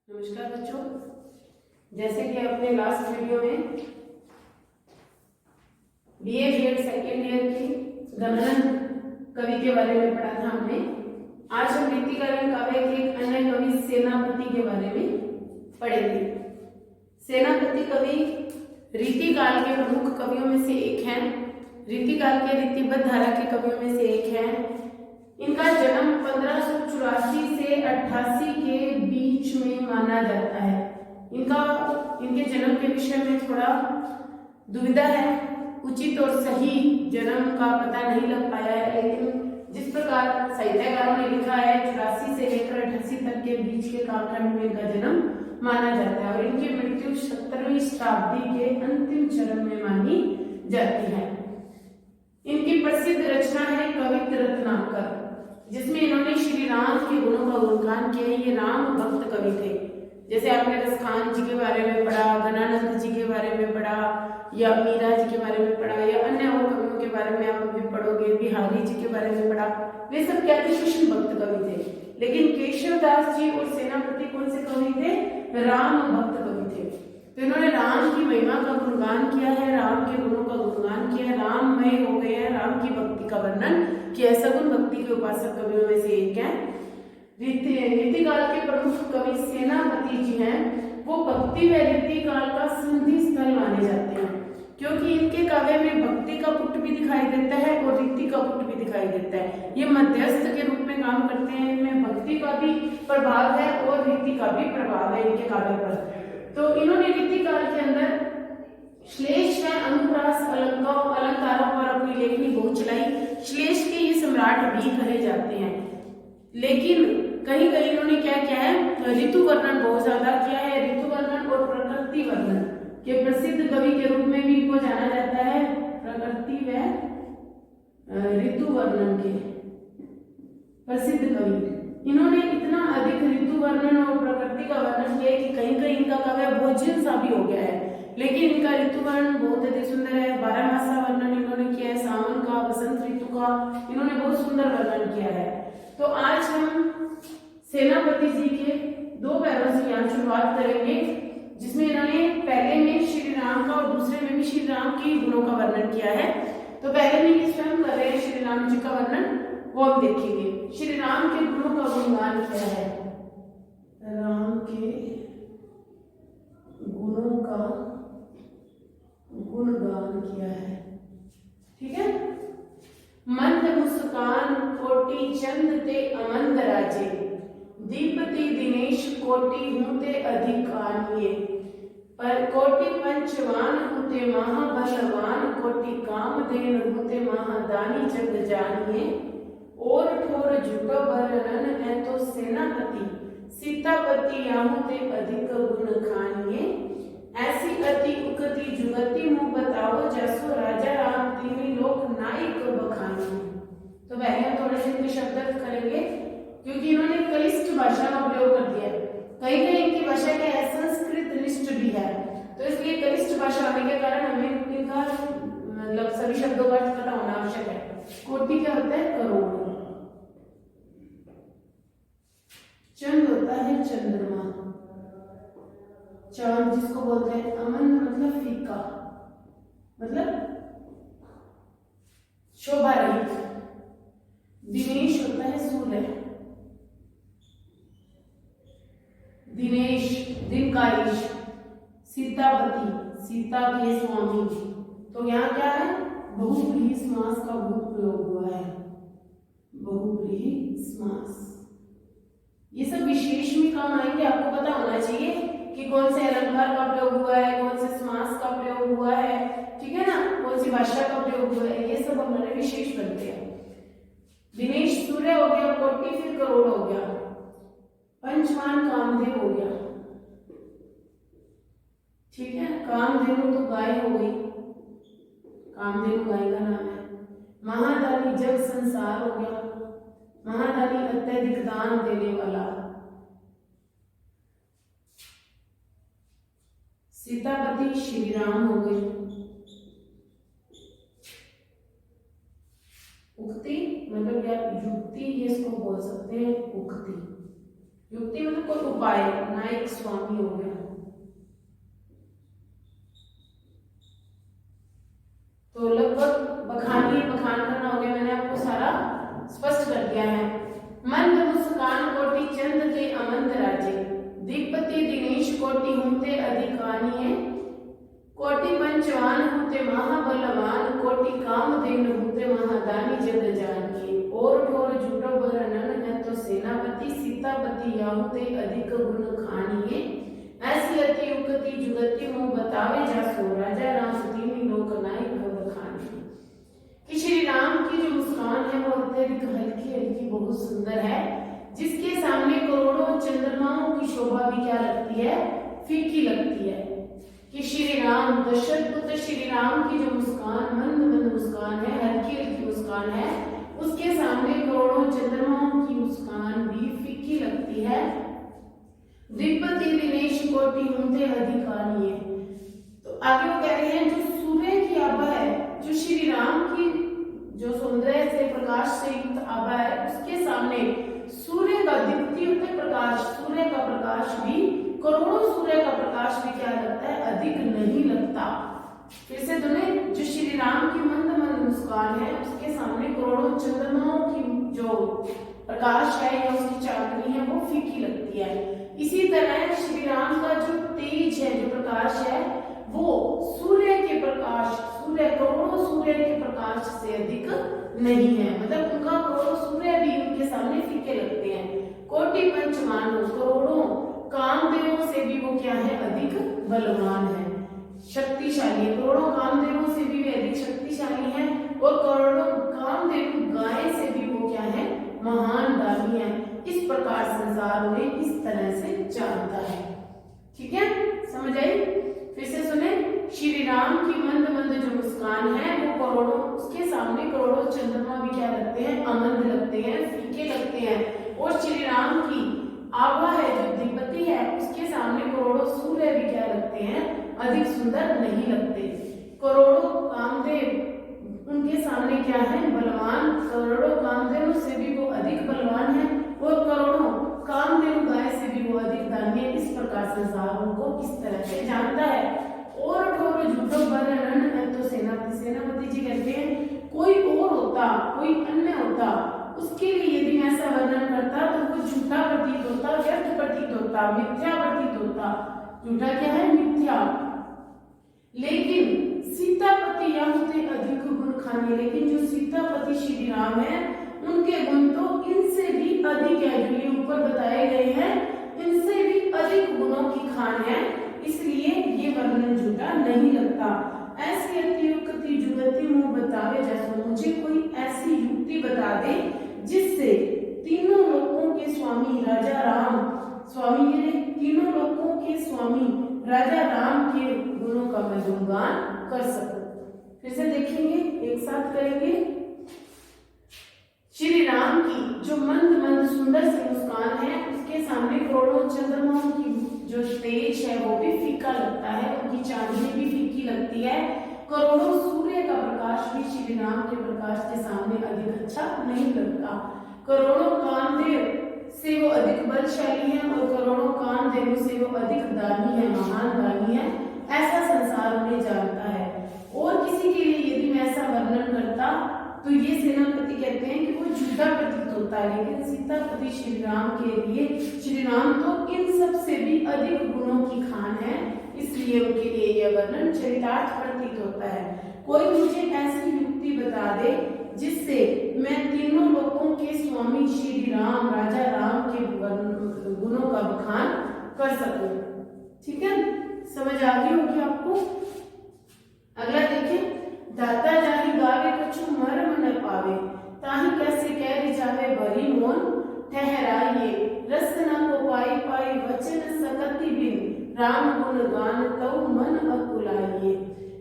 नमस्कार बच्चों, जैसे कि अपने लास्ट वीडियो में बीए बीएड सेकेंड ईयर की गणन कवि के बारे में पढ़ा था हमने। आज हम रीतिकरण काव्य के एक अन्य कवि सेनापति के बारे में पढ़ेंगे। सेनापति कवि रीतिकाल के प्रमुख कवियों में से एक हैं। रीतिकाल के रीतिबद्ध धारा के कवियों में से एक हैं। इनका जन्म 1584 से 88 के बीच में माना जाता है। इनके जन्म के विषय में थोड़ा दुविधा है, उचित और सही जन्म का पता नहीं लग पाया है, लेकिन जिस प्रकार साहित्यकारों ने लिखा है 84 से लेकर 88 तक के बीच के कालखंड में इनका जन्म माना जाता है और इनकी मृत्यु 17वीं शताब्दी के अंतिम चरण में मानी जाती है। इनकी प्रसिद्ध रचना है कवित्त रत्नाकर, जिसमें इन्होंने श्री राम के गुणों का गुणगान किया है। ये राम भक्त कवि थे। जैसे आपने रसखान जी के बारे में पढ़ा, गणानंद जी के बारे में पढ़ा, या मीरा जी के बारे में पढ़ा, या अन्य और कवियों के बारे में आप अभी पढ़ोगे, बिहारी जी के बारे में पढ़ा। वे सब क्या थे? कृष्ण भक्त कवि थे। लेकिन केशवदास जी और सेनापति कौन से कवि थे? राम भक्त कवि थे। तो इन्होंने राम की महिमा का गुणगान किया है, राम के गुणों का गुणगान किया है, राममय हो गए हैं, राम की भक्ति का वर्णन किया। सगुण भक्ति के उपासक कवियों में से एक है। रीतिकाल के प्रमुख कवि सेनापति जी हैं। वो भक्ति व रीतिकाल का संधि स्थल माने जाते हैं, क्योंकि इनके काव्य में भक्ति का पुट भी दिखाई देता है और रीति का पुट भी दिखाई देता है। ये मध्यस्थ के रूप में काम करते हैं। इनमें भक्ति का भी प्रभाव है और रीति का भी प्रभाव है इनके काव्य पर। तो इन्होंने रीतिकाल के अंदर श्लेष व अनुप्रास अलंकारों पर अपनी लेखनी बहुत चलाई। श्लेष के ये सम्राट भी कहे जाते हैं, लेकिन कहीं कहीं इन्होंने क्या किया है? ऋतु वर्णन बहुत ज्यादा किया है। ऋतु वर्णन और प्रकृति वर्णन के प्रसिद्ध कवि के रूप में भी इनको जाना जाता है। प्रकृति व ऋतु वर्णन के प्रसिद्ध कवि। इन्होंने इतना अधिक ऋतु वर्णन और प्रकृति का वर्णन किया कि कहीं कहीं इनका काव्य भोजन सा भी हो गया है, लेकिन इनका ऋतु वर्णन बहुत अधिक सुंदर है। 12 मासा वर्णन इन्होंने किया है, सावन का, बसंत ऋतु का इन्होंने बहुत सुंदर वर्णन किया है। तो आज हम सेनापति जी के दो पैरों से यहाँ शुरुआत करेंगे, जिसमें इन्होंने पहले में श्री राम का और दूसरे में भी श्री राम के गुणों का वर्णन किया है। तो पहले में किस टाइम कर रहे हैं श्री राम जी का वर्णन, वो हम देखेंगे। श्री राम के गुणों का गुणगान किया है। राम के गुणों का गुणगान किया है, ठीक है। मंद मुस्कान कोटि चंद ते अमंद राजे, दीपति दिनेश कोटि हूते अधिक आनिए, पर कोटि पंचवान हुते महाबलवान, कोटि कामधेन हुते महादानी जग जानिए, और ठोर झुका वर्णन है तो सेनापति, सीतापति याहुते अधिक गुण खानिए, ऐसी अति उक्ति जुगति मुँह बताओ, जैसो राजा राम तीन लोक नायक बखानिए। तो पहले हम थोड़े से इनके शब्द करेंगे, क्योंकि इन्होंने कलिष्ठ भाषा का प्रयोग कर दिया है। कहीं कहीं इनकी भाषा क्या है? संस्कृत लिस्ट भी है, तो इसलिए कलिष्ठ भाषा होने के कारण हमें इनका मतलब सभी शब्दों का अर्थ पता होना आवश्यक है। कोटि क्या होता है? करोड़। चंद होता है चंद्रमा, चांद जिसको बोलते हैं। अमन मतलब फीका, मतलब शोभा रहित। दिनेश होता है सूर्य, दिनेश दिन का ईश। सीतापति सीता के स्वामी। तो यहाँ क्या है? बहुव्रीहि समास का बहुत प्रयोग हुआ है, बहुव्रीहि समास। ये सब विशेष में काम आएंगे, आपको पता होना चाहिए कि कौन से अलंकार का प्रयोग हुआ है, कौन से समास का प्रयोग हुआ है, ठीक है ना, कौन सी भाषा का प्रयोग हुआ है, ये सब हमारे विशेष बनते हैं। दिनेश सूर्य हो गया, कोटि फिर करोड़ हो गया, पंचवान कामदेव हो गया, ठीक है। कामधेनु तो गाय हो गई, कामधेनु गाय का नाम है। महादानी जग संसार हो गया, महादानी अत्यधिक दान देने वाला। सीतापति श्री राम हो गए। उक्ति मतलब या युक्ति, ये इसको बोल सकते हैं उक्ति। युक्ति मतलब कोई उपाय, नायक स्वामी हो गया। तो लगभग बखान करना हो गया, मैंने आपको सारा स्पष्ट कर दिया है। मंद मुस्कान कोटि चंद के अमंत राजे, दीपति दिनेश कोटि होते अधिकानिये, कोटि पंचवान होते महाबलवान, कोटि कामधेनु होते महादानी जग जानिए। और ठोर झूठो वर्णन है तो सेनापति, सीतापति याहुते अधिक गुण खानिए। ऐसी अति युक्ति जुगति मुँह बतावे जासो, राजा राम तीन लोक नायक बखानी। कि श्री राम की जो मुस्कान है वो अत्यधिक हल्की हल्की बहुत सुंदर है, जिसके सामने करोड़ों चंद्रमाओं की शोभा भी क्या लगती है, फीकी लगती है। कि श्री राम दशरथ पुत्र श्री राम की जो मुस्कान मंद मंद मुस्कान है, हल्की हल्की मुस्कान है, उसके सामने करोड़ों चंद्रमाओं की मुस्कान भी फीकी लगती है। द्विपति दिनेश कोटि होते अधिकानिये। तो आगे वो कह रहे हैं जो सूर्य की आभा है, जो श्री राम की जो सौंदर्य से प्रकाश से युक्त आभा है, उसके सामने सूर्य का दीप्तियुक्त प्रकाश, सूर्य का प्रकाश भी, करोड़ों सूर्य का प्रकाश भी क्या लगता है, अधिक नहीं लगता। फिर से दोनों, जो श्री राम की मंद मंद मुस्कान है, उसके सामने करोड़ों चंद्रमाओं की जो प्रकाश है या उसकी चांदनी है वो फीकी लगती है। इसी तरह श्री राम का जो तेज है, जो प्रकाश है, वो सूर्य के प्रकाश, सूर्य करोड़ों सूर्य के प्रकाश से अधिक नहीं है, मतलब उनका करोड़ों सूर्य भी उनके सामने फीके लगते हैं। कोटि पंचमानव, करोड़ों कामदेवों से भी वो क्या है, अधिक बलवान है, शक्तिशाली। करोड़ों कामदेवों से भी वे अधिक शक्तिशाली हैं, और करोड़ों कामदेव गाय से भी वो क्या है, महान दानी है। इस प्रकार संसार में इस तरह से जानता है। ठीक है, समझ आई? फिर से सुने, श्री राम की मंद मंद जो मुस्कान है वो करोड़ों, उसके सामने करोड़ों चंद्रमा भी क्या लगते हैं, अमंद लगते हैं, फीके लगते हैं। और श्री राम की आभा है जो द्विपति है, उसके सामने करोड़ों सूर्य भी क्या लगते हैं, अधिक सुंदर नहीं लगते। करोड़ों कामदेव उनके सामने क्या है, बलवान, करोड़ों कामदेव से भी वो अधिक बलवान है, और करोड़ों कामदेव गाय से भी वो अधिक दानी है। इस प्रकार संसार उनको किस तरह से जानता है। और ठोर झूठो वर्णन है तो सेनापति, सेनापति जी कहते हैं कोई और होता, कोई अन्य होता, उसके लिए यदि मैं ऐसा वर्णन करता तो वो झूठा प्रतीत होता, व्यर्थ प्रतीत होता, मिथ्या प्रतीत होता। झूठा क्या है, मिथ्या। लेकिन सीतापति या होते अधिक गुण खाने, लेकिन जो सीतापति श्री राम है उनके गुण तो इनसे भी अधिक है, जो ये ऊपर बताए गए हैं इनसे भी अधिक गुणों की खान है, इसलिए ये वर्णन झूठा नहीं लगता। ऐसी अति युक्ति जुगति मुँह बतावे जैसे, मुझे कोई ऐसी युक्ति बता दे जिससे तीनों लोकों के स्वामी राजा राम, स्वामी ये तीनों लोकों के स्वामी राजा राम के गुणों का मैं गुणगान कर सकूं। फिर से देखेंगे, एक साथ करेंगे। श्री राम की जो मंद मंद सुंदर सी मुस्कान है, उसके सामने करोड़ों चंद्रमाओं की जो तेज है वो भी फीका लगता है, उनकी चांदनी भी फीकी लगती है। करोड़ों सूर्य का प्रकाश भी श्री राम के प्रकाश के सामने अधिक अच्छा नहीं लगता। करोड़ों कामदेव से वो अधिक बलशाली है, और करोड़ों कामदेव से वो अधिक दानी है, महान दानी है। ऐसा संसार उन्हें जानता है। और किसी के लिए यदि मैं ऐसा वर्णन करता तो ये सेनापति कहते हैं कि वो झूठा प्रतीत होता है, लेकिन सीतापति श्री राम के लिए श्री राम तो इन सब से भी अधिक गुणों की खान है, इसलिए उनके लिए यह वर्णन चरितार्थ प्रतीत होता है। कोई मुझे ऐसी युक्ति बता दे जिससे मैं तीनों लोकों के स्वामी श्री राम राजा राम के गुणों का बखान कर सकूं। ठीक है, समझ आ गई होगी आपको। अगला देखिए, दाता जाहि गावे कछु मर्म न पावे, ताहि कैसे कह रिझावे भरी मोन ठहराइए। रस न को पाई पाई वचन सकति बिन, राम गुण गान तव मन अकुलाइए।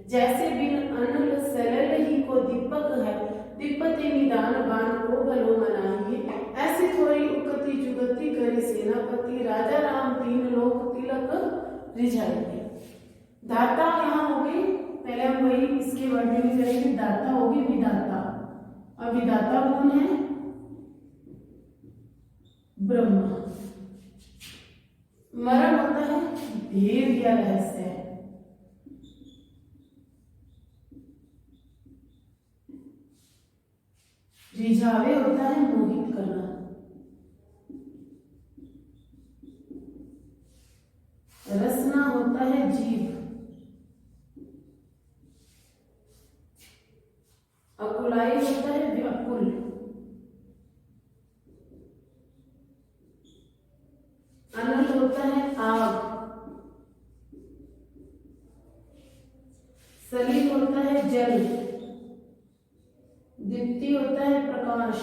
जैसे बिन अनल सरल ही को दीपक है, दीपति निदान बान को भलो मनाइए। ऐसी थोड़ी उकति जुगति करे सेनापति, राजा राम तीन लोक तिलक रिझाइए। दाता यहाँ हो गई, पहले हम वही इसके वर्णन करेंगे। दाता होगी विधाता, और विधाता कौन है, ब्रह्मा। मर्म होता है भेद या रहस्य, रिझावे होता है मोहित करना, रसना होता है जीव, अकुलाई होता है व्याकुल, अनल होता है आग, सलील होता है जल, दीप्ति होता है प्रकाश,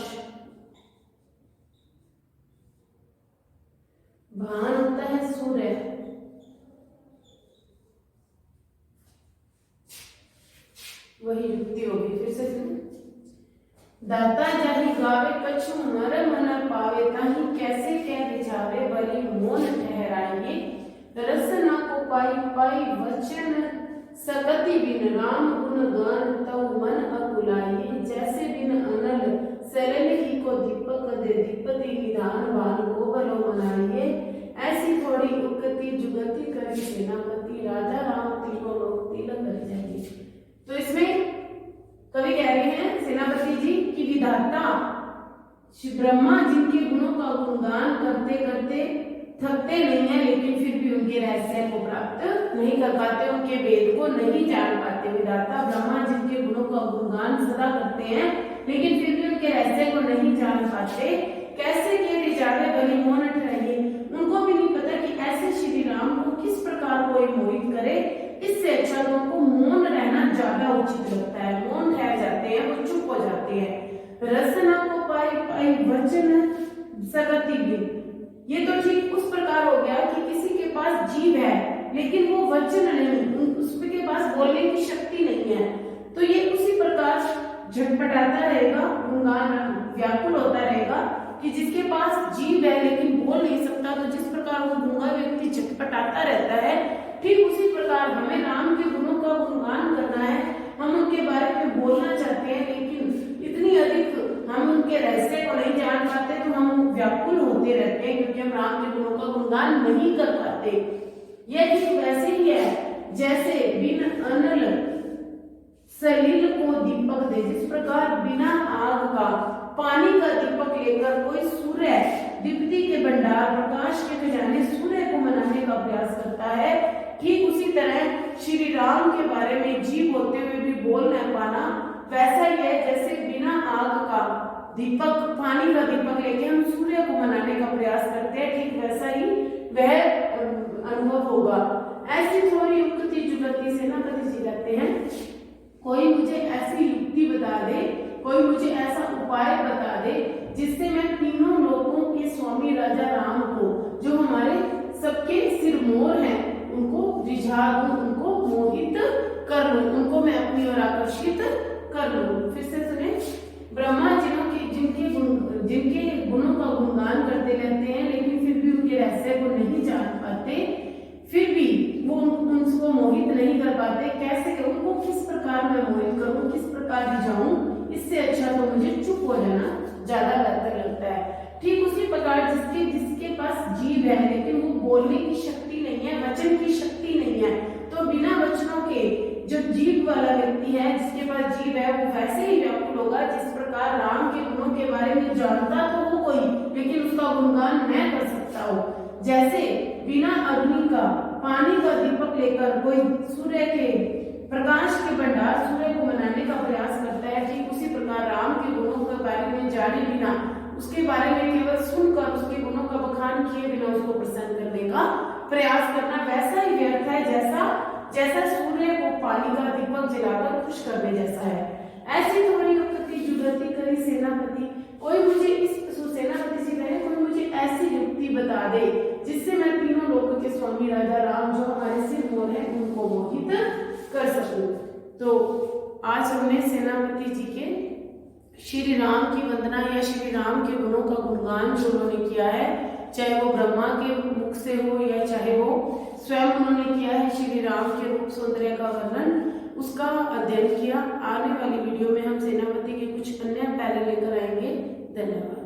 भान होता है सूर्य, वही युक्ति होगी। फिर से दाता जाहि गावे कछु मरम न पावे, ताहि कैसे कह रिझावे बलि मोन ठहराइए, रस न को पाई पाई वचन सकति बिन राम गुण गान तव मन अकुलाइए, जैसे बिन अनल सलिल ही को दीपक दे दीपति निधान बान को बलो मनाइए, ऐसी थोड़ी उक्ति जुगति करी सेनापति, राजा राम तीनों लोग तिलक कर जाइए। तो इसमें कवि कह रहे हैं सेनापति जी की विधाता श्री ब्रह्मा जिनके गुणों का गुणगान करते करते थकते नहीं है, लेकिन फिर भी उनके रहस्य को प्राप्त नहीं कर पाते, उनके वेद को नहीं जान पाते। विधाता ब्रह्मा जिनके गुणों का गुणगान सदा करते हैं, लेकिन फिर भी उनके रहस्य को नहीं जान पाते, कैसे के रिझावे बलि मोन ठहराइए, उनको भी नहीं पता कि ऐसे श्री राम को किस प्रकार कोई मोहित करे। इससे अच्छा तो उनको मौन रहना ज्यादा उचित लगता है, मौन ठहर जाते हैं, वो चुप हो जाते हैं। रसना को पाई पाई वचन सकति बिन, ये तो ठीक उस प्रकार हो गया कि किसी के पास जीव है लेकिन वो वचन नहीं, उसके पास बोलने की शक्ति नहीं है, तो ये उसी प्रकार झटपटाता रहेगा, गुणगान व्याकुल होता रहेगा कि जिसके पास जीव है लेकिन बोल नहीं सकता, तो जिस प्रकार वो गूंगा व्यक्ति झटपटाता रहता है, ठीक उसी प्रकार हमें राम के गुणों का गुणगान करना है, हम उनके बारे में बोलना चाहते हैं, लेकिन इतनी अधिक हम उनके रहस्य को नहीं जान पाते, तो हम व्याकुल होते रहते हैं क्योंकि हम राम के गुणों का गुणगान नहीं कर पाते। यह ठीक वैसे ही है जैसे बिन अनल सलिल को दीपक दे, जिस प्रकार बिना आग का पानी का दीपक लेकर कोई सूर्य दीप्ति के भंडार प्रकाश के खजाने सूर्य को मनाने का प्रयास करता है, ठीक उसी तरह श्री राम के बारे में जीव होते हुए भी बोल न पाना वैसा ही है जैसे बिना आग का दीपक, पानी का दीपक लेके हम सूर्य को मनाने का प्रयास करते हैं, ठीक वैसा ही वह अनुभव होगा। ऐसी थोड़ी युक्ति जुगति सेनापति जी कहते हैं, कोई मुझे ऐसी युक्ति बता दे, कोई मुझे ऐसा उपाय बता दे जिससे मैं तीनों लोगों के स्वामी राजा राम को, जो हमारे सबके सिरमौर हैं, उनको रिझा दूं, उनको मोहित कर लूं, उनको मैं अपनी ओर आकर्षित कर लूं। फिर से सुने, ब्रह्मा जिनके गुणों का गुणगान करते रहते हैं, लेकिन फिर भी उनके रहस्य को नहीं जान पाते, फिर भी वो उनको मोहित नहीं कर पाते, कैसे उनको किस प्रकार मैं मोहित करूं, किस प्रकार रिझाऊं, इससे अच्छा तो मुझे चुप हो जाना ज्यादा बेहतर लगता है। ठीक उसी प्रकार जिसके पास जीव है लेकिन वो बोलने की शक्ति नहीं है, वचन की शक्ति नहीं है, तो बिना वचनों के जो जीव वाला व्यक्ति है, जिसके पास जीव है, वो वैसे ही व्याकुल होगा जिस प्रकार राम के गुणों के बारे में जानता तो वो कोई, लेकिन उसका गुणगान न कर सकता हो। जैसे बिना अग्नि का पानी का दीपक लेकर कोई सूर्य के प्रकाश के भंडार सूर्य को मनाने का प्रयास करता है, ठीक उसी प्रकार राम के गुणों के बारे में जाने बिना, उसके बारे में केवल सुनकर, उसके गुणों का बखान किए बिना उसको प्रसन्न करने का प्रयास करना वैसा ही व्यर्थ है जैसा सूर्य को पानी का दीपक जलाकर खुश करने जैसा है। ऐसी थोड़ी युक्ति जुगति करी सेनापति, कोई मुझे इस सेनापति जी कहे, कोई मुझे ऐसी युक्ति बता दे जिससे मैं तीनों लोगों के स्वामी राजा राम, जो हमारे सिरमौर हैं, उनको मोहित कर सकूं। तो आज हमने सेनापति जी के श्री राम की वंदना या श्री राम के गुणों का गुणगान जो उन्होंने किया है, चाहे वो ब्रह्मा के मुख से हो या चाहे वो स्वयं उन्होंने किया है श्री राम के रूप सौंदर्य का वर्णन, उसका अध्ययन किया। आने वाली वीडियो में हम सेनापति के कुछ अन्य पहले लेकर आएंगे। धन्यवाद।